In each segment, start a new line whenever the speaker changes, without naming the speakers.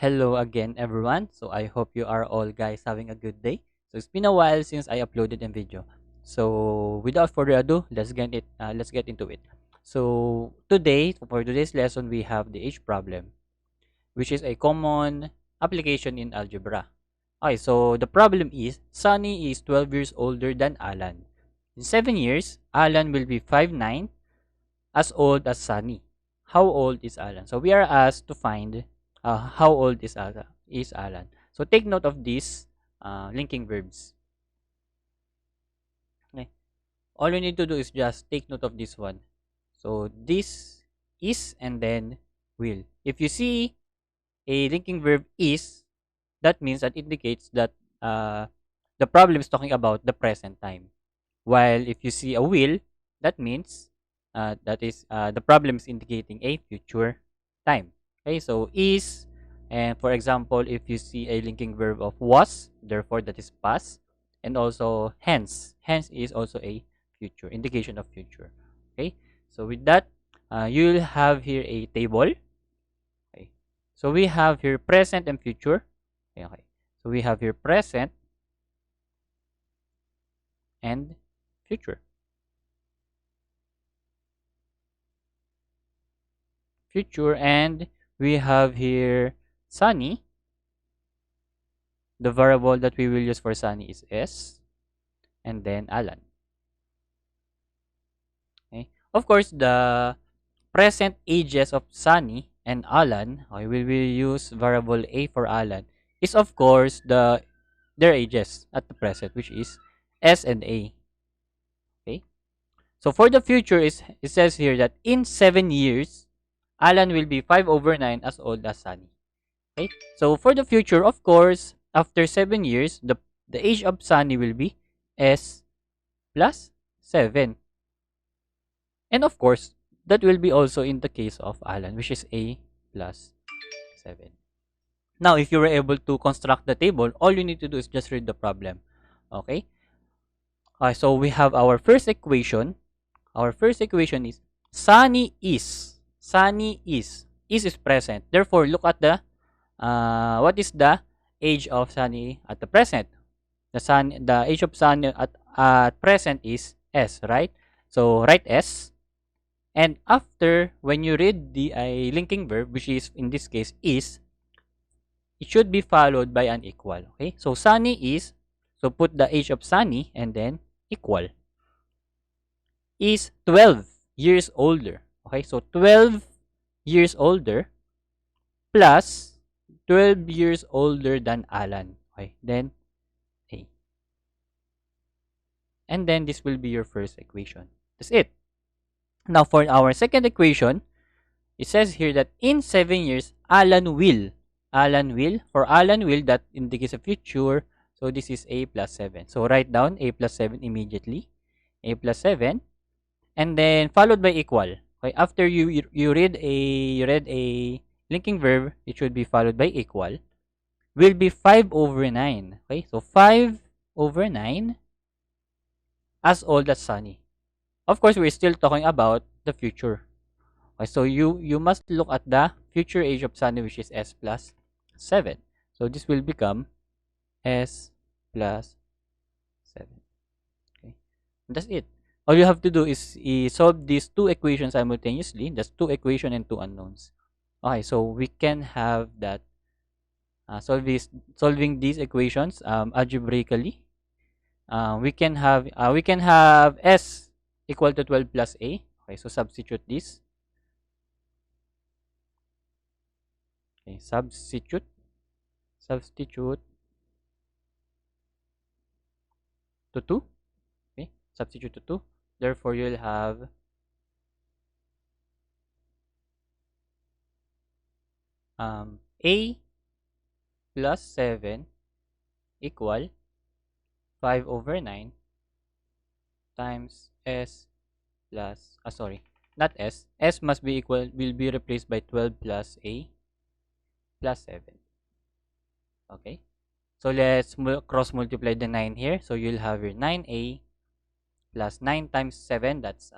hello again everyone. So I hope you are all guys having a good day. So it's been a while since I uploaded a video. So without further ado, let's get into it. So today, for today's lesson, we have the age problem, which is a common application in algebra. Okay, so the problem is Sunny is 12 years older than Alan. In 7 years, Alan will be 5'9", as old as Sunny. How old is Alan? So we are asked to find how old is Alan. So take note of these linking verbs. Okay. All you need to do is just take note of this one. So this is and then will. If you see a linking verb is, that means that indicates that the problem is talking about the present time. While if you see a will, that means the problem is indicating a future time. Okay, so is, and for example, if you see a linking verb of was, therefore that is past, and also hence. Hence is also a future indication of future. Okay, so with that, you'll have here a table. Okay, so we have here present and future. Okay, so we have here present and future. Future, and we have here Sunny. The variable that we will use for Sunny is S, and then Alan. Okay. Of course, the present ages of Sunny and Alan, okay, we will use variable A for Alan, is of course their ages at the present, which is S and A. Okay. So for the future, it says here that in 7 years, Alan will be 5/9 as old as Sunny. Okay. So for the future, of course, after 7 years, the age of Sunny will be S plus 7. And of course, that will be also in the case of Alan, which is A plus 7. Now, if you were able to construct the table, all you need to do is just read the problem. Okay? So we have our first equation. Our first equation is Sunny is. Sunny is. Is present. Therefore, look at the what is the age of Sunny at the present? The age of Sunny at present is S, right? So write S. And after, when you read the linking verb, which is in this case is, it should be followed by an equal. Okay, so Sunny is, so put the age of Sunny and then equal. Is 12 years older. Okay, so 12 years older plus 12 years older than Alan. Okay, then A. And then this will be your first equation. That's it. Now for our second equation, it says here that in 7 years, Alan will. For Alan will, that indicates a future. So this is A plus 7. So write down A plus 7 immediately. A plus 7. And then followed by equal. Okay, after you read a linking verb, it should be followed by equal. Will be 5/9. Okay, so 5/9 as old as Sunny. Of course, we're still talking about the future. Okay, so you must look at the future age of Sunny, which is S plus 7. So this will become S plus 7. Okay, that's it. All you have to do is solve these two equations simultaneously. That's two equations and two unknowns. Okay, so we can have that solving these equations algebraically. We can have S equal to 12 plus A. Okay, so substitute this. Okay, substitute to 2. Okay, substitute to 2. Therefore, you'll have A plus 7 equal 5/9 times S plus, not S. S must be equal, will be replaced by 12 plus A plus 7. Okay. So let's cross multiply the 9 here. So you'll have your 9A plus 9 times 7. That's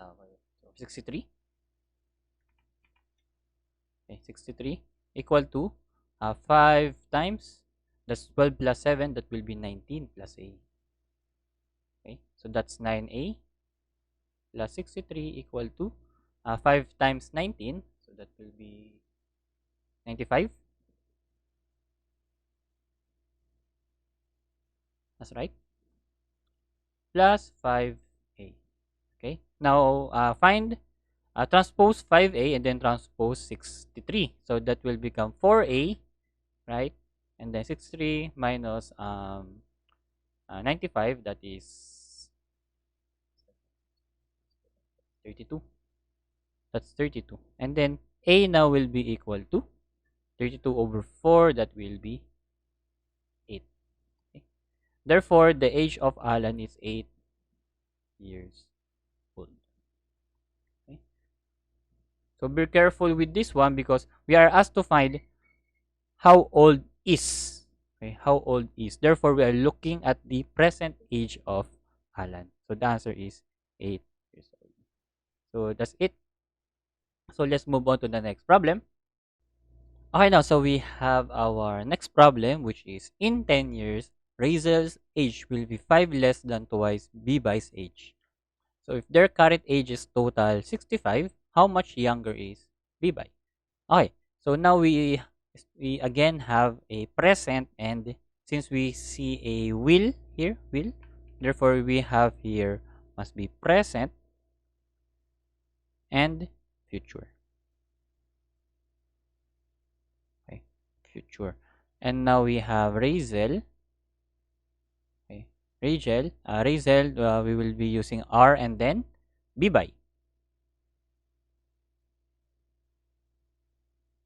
63. Okay, 63 equal to 5 times, that's 12 plus 7, that will be 19 plus a. Okay, so that's 9a plus 63 equal to 5 times 19, so that will be 95. That's right. Plus 5a. Okay, now find transpose 5a and then transpose 63. So that will become 4a, right? And then 63 minus 95, that is 32. That's 32. And then a now will be equal to 32 over 4, that will be 8. Okay. Therefore, the age of Alan is 8 years old. Okay. So be careful with this one because we are asked to find how old is. Okay, how old is. Therefore, we are looking at the present age of Alan. So the answer is 8 years old. So that's it. So let's move on to the next problem. Okay, now so we have our next problem, which is in 10 years, Razel's age will be 5 less than twice Bibai's age. So if their current age is total 65, how much younger is Bibai? Okay, so now we again have a present, and since we see a will here, will, therefore we have here must be present and future. Okay, future. And now we have Razel. Okay, Razel, we will be using R and then Bibai,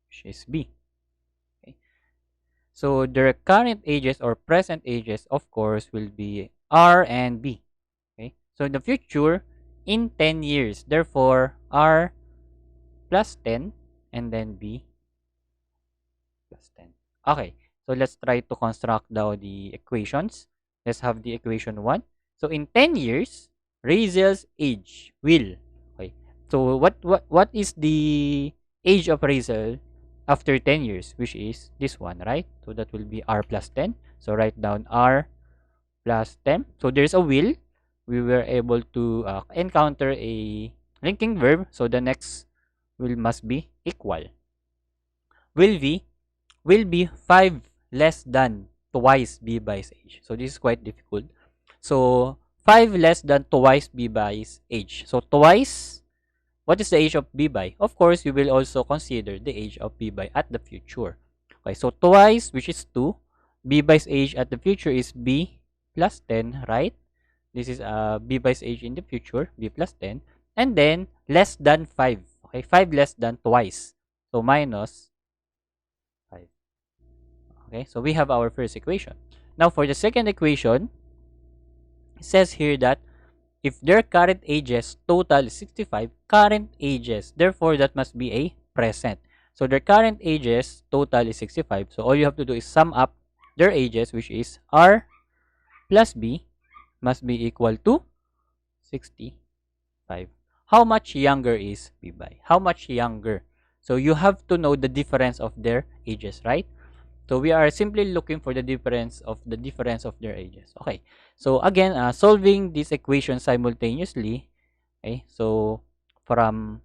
which is B. Okay. So their current ages or present ages, of course, will be R and B. Okay. So in the future, in 10 years, therefore R plus 10 and then B plus 10. Okay. So let's try to construct now the equations. Let's have the equation 1. So in 10 years, Razel's age will. Okay. So what is the age of Razel after 10 years, which is this one, right? So that will be R plus 10. So write down R plus 10. So there's a will. We were able to encounter a linking verb. So the next will must be equal. Will be 5 less than twice b by's age. So this is quite difficult. So 5 less than twice b by's age. So twice, what is the age of b by? Of course, you will also consider the age of b by at the future. Okay, so twice, which is 2, b by's age at the future is b plus 10, right? This is b by's age in the future, b plus 10. And then less than 5. Okay, 5 less than twice. So minus 5. Okay, so we have our first equation. Now for the second equation, it says here that if their current ages total 65, current ages, therefore that must be a present. So their current ages total is 65. So all you have to do is sum up their ages, which is R plus B must be equal to 65. How much younger is B by? How much younger? So you have to know the difference of their ages, right? So we are simply looking for the difference of their ages. Okay. So again, solving this equation simultaneously. Okay. So from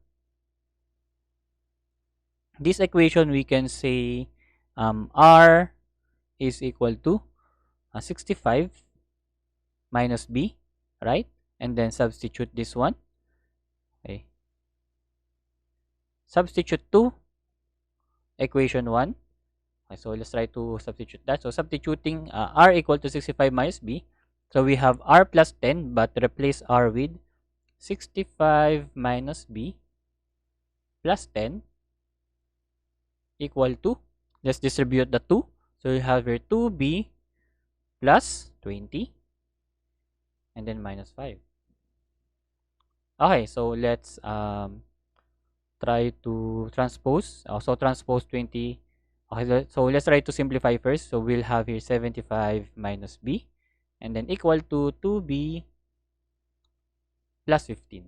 this equation, we can say R is equal to 65 minus B, right? And then substitute this one. Okay. Substitute to equation 1. Okay, so let's try to substitute that. So substituting R equal to 65 minus B. So we have R plus 10, but replace R with 65 minus B plus 10 equal to, let's distribute the 2. So you have here 2B plus 20 and then minus 5. Okay, so let's try to transpose. Also transpose 20. Okay, so let's try to simplify first. So we'll have here 75 minus B and then equal to 2B plus 15.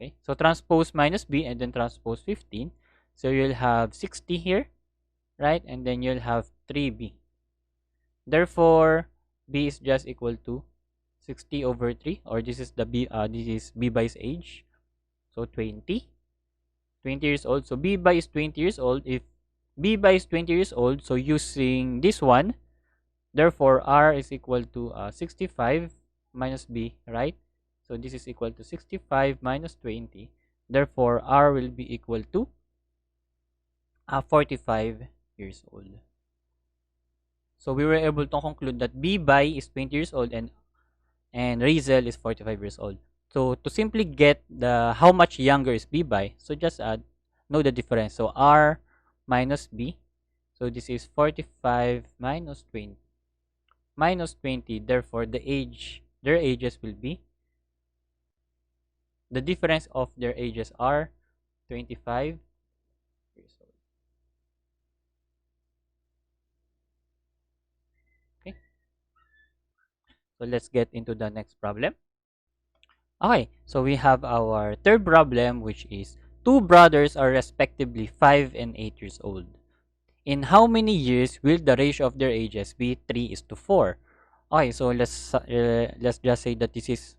Okay, so transpose minus B and then transpose 15. So you'll have 60 here right? And then you'll have 3b. Therefore, b is just equal to 60 over 3, or this is the b, this is b by's age. So 20 years old. So b by is 20 years old. If b by is 20 years old, so using this one, therefore r is equal to 65 minus b, right? So this is equal to 65 minus 20. Therefore, r will be equal to 45 years old. So we were able to conclude that b by is 20 years old and Razel is 45 years old. So to simply get the how much younger is b by, so just know the difference. So r minus b. So this is 45 minus 20. Minus 20. Therefore, their ages will be, the difference of their ages are 25 years old. Okay. So let's get into the next problem. Okay, so we have our third problem, which is two brothers are respectively 5 and 8 years old. In how many years will the ratio of their ages be 3 is to 4? Okay, so let's just say that this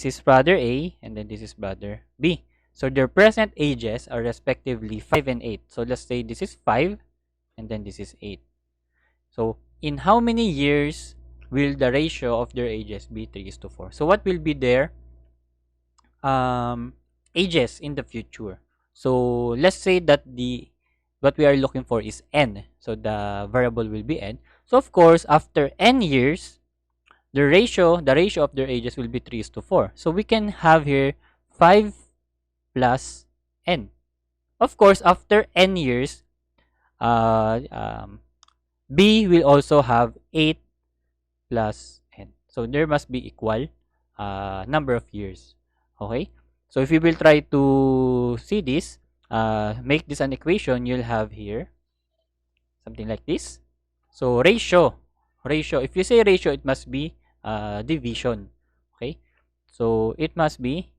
is brother A and then this is brother B. So their present ages are respectively 5 and 8. So let's say this is 5 and then this is 8. So in how many years will the ratio of their ages be 3 is to 4? So what will be their ages in the future? So let's say that the what we are looking for is n. So the variable will be n. So of course, after n years, the ratio of their ages will be 3 is to 4. So we can have here 5 plus n. Of course, after n years, uh, um, b will also have 8 plus n. So there must be equal number of years. Okay? So if you will try to see this, make this an equation, you'll have here something like this. So ratio. If you say ratio, it must be division. Okay? So it must be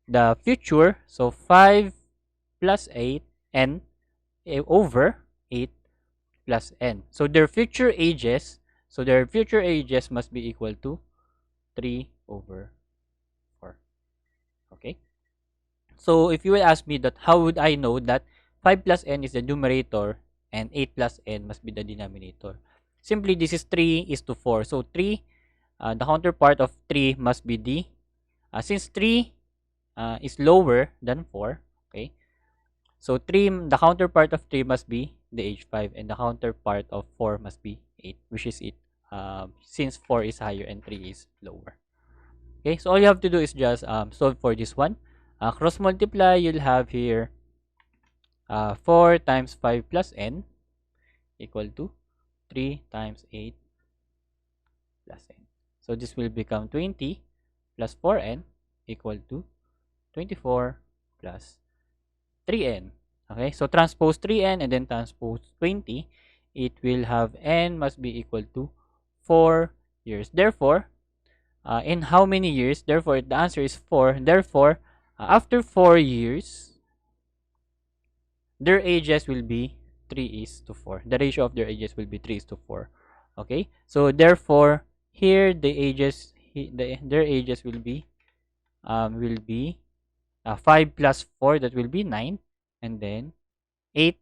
the future. So 5 plus 8 n over 8 plus n. So their future ages, must be equal to 3 over 4. Okay? So if you will ask me that how would I know that 5 plus n is the numerator and 8 plus n must be the denominator? Simply, this is 3 is to 4. So 3, the counterpart of 3 must be since 3 is lower than 4, okay? So 3, the counterpart of 3 must be the age 5 and the counterpart of 4 must be 8, which is it. Since 4 is higher and 3 is lower. Okay, so all you have to do is just solve for this one. Cross multiply, you'll have here 4 times 5 plus n equal to 3 times 8 plus n. So this will become 20 plus 4n equal to 24 plus 3n. Okay, so transpose 3n and then transpose 20. It will have n must be equal to 4 years. Therefore, in how many years? Therefore, the answer is 4. Therefore, after 4 years, their ages will be 3 is to 4. The ratio of their ages will be 3 is to 4. Okay, so therefore, here the ages, their ages will be 5 plus 4, that will be 9, and then 8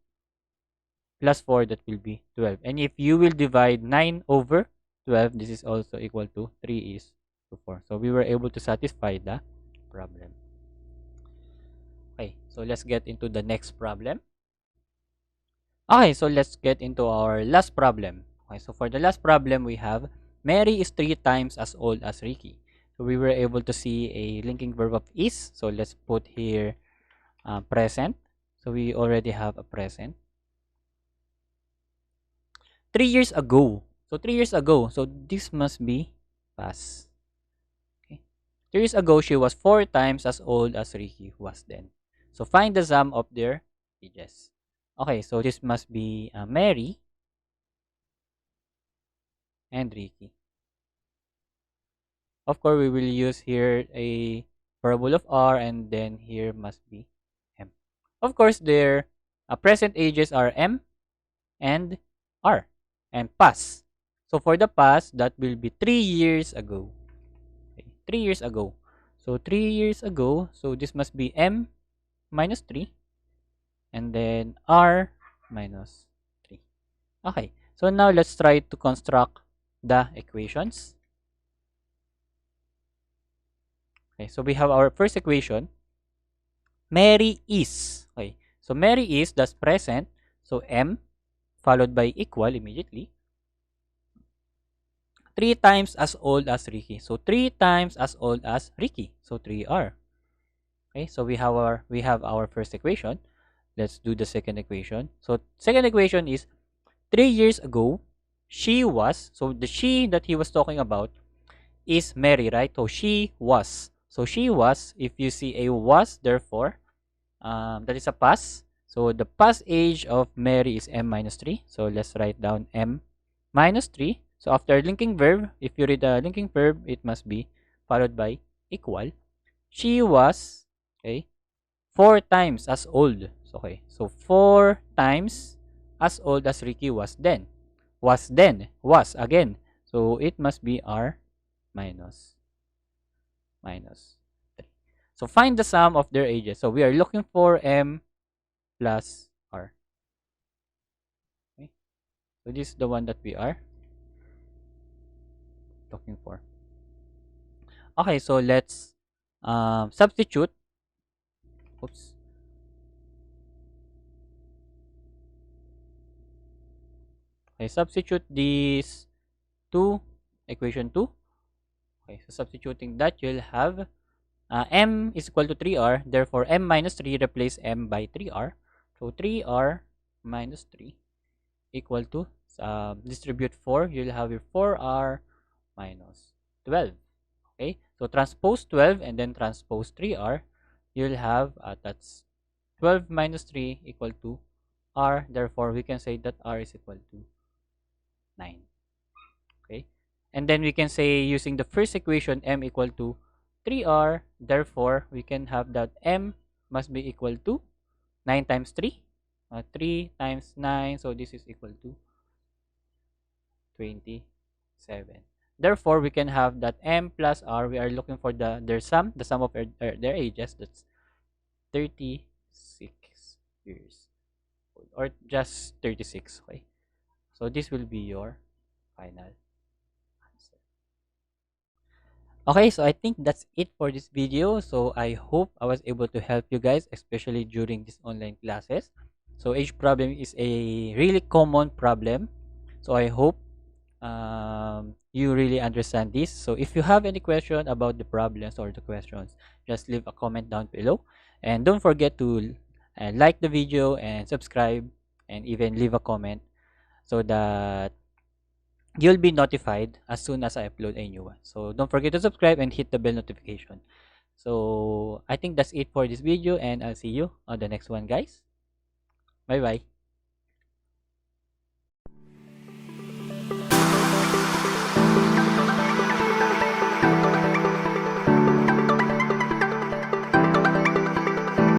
plus 4, that will be 12. And if you will divide 9 over 12, this is also equal to 3 is to 4. So we were able to satisfy the problem. Okay, so let's get into the next problem. Okay, so let's get into our last problem. Okay, so for the last problem, we have Mary is 3 times as old as Ricky. So we were able to see a linking verb of is. So let's put here present. So we already have a present. 3 years ago. So 3 years ago. So this must be past. Okay. 3 years ago, she was 4 times as old as Ricky was then. So find the sum of their ages. Okay, so this must be Mary and Ricky. Of course, we will use here a variable of r and then here must be m. Of course, their present ages are M and R, and past. So for the past, that will be 3 years ago. Okay, 3 years ago. So 3 years ago, so this must be M minus 3, and then R minus 3. Okay, so now let's try to construct the equations. Okay, so we have our first equation. Mary is. Okay, so Mary is, that's present. So M followed by equal immediately. 3 times as old as Ricky. So 3 times as old as Ricky. So 3R. Okay, so we have our first equation. Let's do the second equation. So second equation is 3 years ago, she was. So the she that he was talking about is Mary, right? So she was. So she was. If you see a was, therefore, that is a past. So the past age of Mary is M minus 3. So let's write down M minus 3. So after linking verb, if you read the linking verb, it must be followed by equal. She was, okay, 4 times as old. So, okay, so 4 times as old as Ricky was then. Was again. So it must be R minus 3. So find the sum of their ages. So we are looking for M plus R. Okay. So this is the one that we are looking for. Okay, so let's substitute. Oops. Okay, substitute these two, equation 2. Okay, so substituting that, you'll have M is equal to 3R. Therefore, M minus 3 replace M by 3R. So 3R minus 3 equal to, distribute 4. You'll have your 4R minus 12. Okay, so transpose 12 and then transpose 3R. You'll have, that's 12 minus 3 equal to R. Therefore, we can say that R is equal to 9. Okay, and then we can say, using the first equation, M equal to 3R. Therefore, we can have that M must be equal to 9 times 3. 3 times 9. So this is equal to 27. Therefore, we can have that M plus R. We are looking for their sum, the sum of their ages. That's 36 years old, or just 36. Okay, so this will be your final answer. Okay, so I think that's it for this video. So I hope I was able to help you guys, especially during these online classes. So age problem is a really common problem. So I hope you really understand this. So if you have any question about the problems or the questions, just leave a comment down below. And don't forget to like the video and subscribe, and even leave a comment, so that you'll be notified as soon as I upload a new one. So don't forget to subscribe and hit the bell notification. So I think that's it for this video, and I'll see you on the next one, guys. Bye bye.